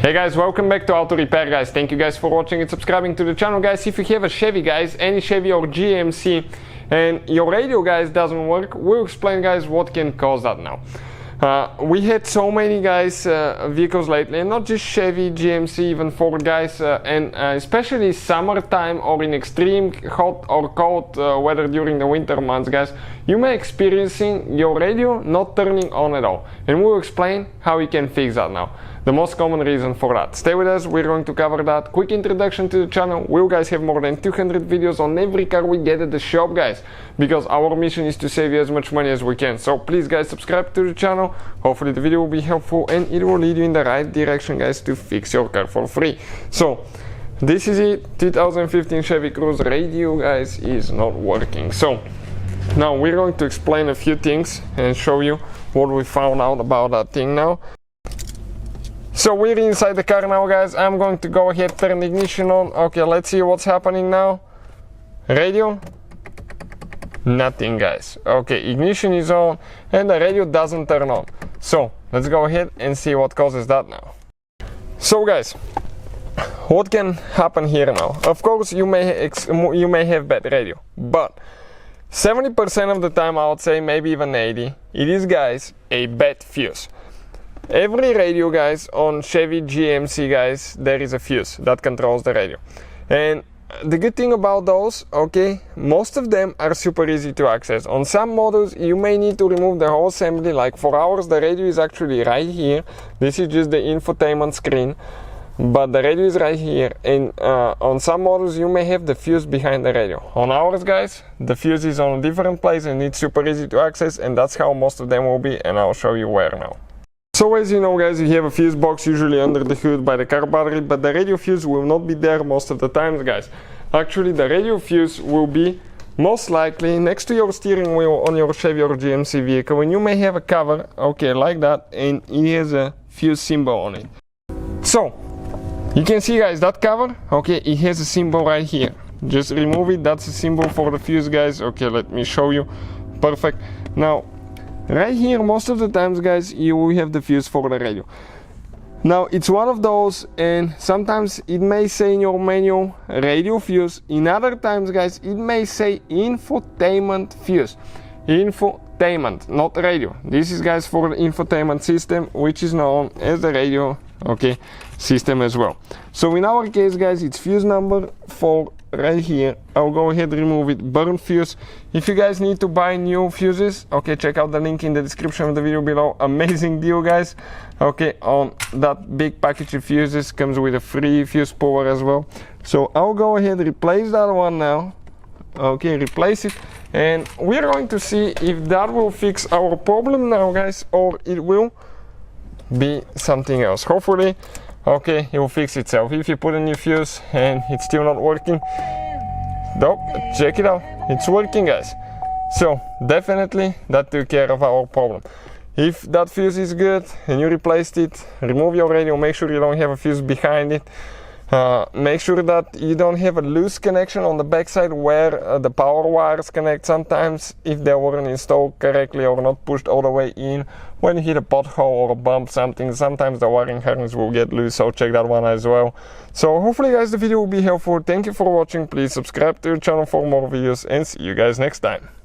Hey guys, welcome back to Auto Repair guys. Thank you guys for watching and subscribing to the channel guys. If you have a Chevy guys, any Chevy or GMC, and your radio guys doesn't work, we'll explain guys what can cause that now. We had so many guys vehicles lately, and not just Chevy, GMC, even Ford guys, and especially summertime or in extreme hot or cold weather during the winter months guys, you may experiencing your radio not turning on at all, and we'll explain how you can fix that now. The most common reason for that. Stay with us, we're going to cover that. Quick introduction to the channel. We'll guys have more than 200 videos on every car we get at the shop guys, because our mission is to save you as much money as we can. So please guys, subscribe to the channel. Hopefully the video will be helpful and it will lead you in the right direction guys to fix your car for free. So this is it, 2015 Chevy Cruze radio guys is not working. So now we're going to explain a few things and show you what we found out about that thing now. So we're inside the car now guys. I'm going to go ahead, turn the ignition on. Okay, let's see what's happening now. Radio, nothing guys. Okay, ignition is on and the radio doesn't turn on. So let's go ahead and see what causes that now. So guys, what can happen here now? Of course you may have bad radio, but 70% of the time, I would say maybe even 80%, it is guys a bad fuse. Every radio guys on Chevy, GMC guys, there is a fuse that controls the radio. And the good thing about those, okay, most of them are super easy to access. On some models you may need to remove the whole assembly, like for ours the radio is actually right here. This is just the infotainment screen, but the radio is right here. And on some models you may have the fuse behind the radio. On ours guys, the fuse is on a different place and it's super easy to access, and that's how most of them will be, and I'll show you where now. So as you know guys, you have a fuse box usually under the hood by the car battery, but the radio fuse will not be there most of the times guys. Actually the radio fuse will be most likely next to your steering wheel on your Chevy or GMC vehicle, and you may have a cover, okay, like that, and it has a fuse symbol on it. So you can see guys, that cover, okay, it has a symbol right here. Just remove it, that's a symbol for the fuse guys. Okay, let me show you. Perfect. Now right here, most of the times guys, you will have the fuse for the radio. Now it's one of those, and sometimes it may say in your manual radio fuse. In other times guys, it may say infotainment fuse. Infotainment, not radio. This is guys for the infotainment system, which is known as the radio, okay, system as well. So in our case guys, it's fuse number 4 right here. I'll go ahead and remove it, burn fuse. If you guys need to buy new fuses, okay, check out the link in the description of the video below. Amazing deal guys, okay, on that big package of fuses. Comes with a free fuse puller as well. So I'll go ahead and replace that one now. Okay, replace it, and we're going to see if that will fix our problem now guys, or it will be something else. Hopefully, okay, it will fix itself. If you put a new fuse and it's still not working, nope, check it out, it's working guys. So definitely that took care of our problem. If that fuse is good and you replaced it, remove your radio, make sure you don't have a fuse behind it. Make sure that you don't have a loose connection on the backside where the power wires connect. Sometimes if they weren't installed correctly or not pushed all the way in, when you hit a pothole or a bump something, sometimes the wiring harness will get loose, so check that one as well. So hopefully guys the video will be helpful. Thank you for watching. Please subscribe to the channel for more videos, and see you guys next time.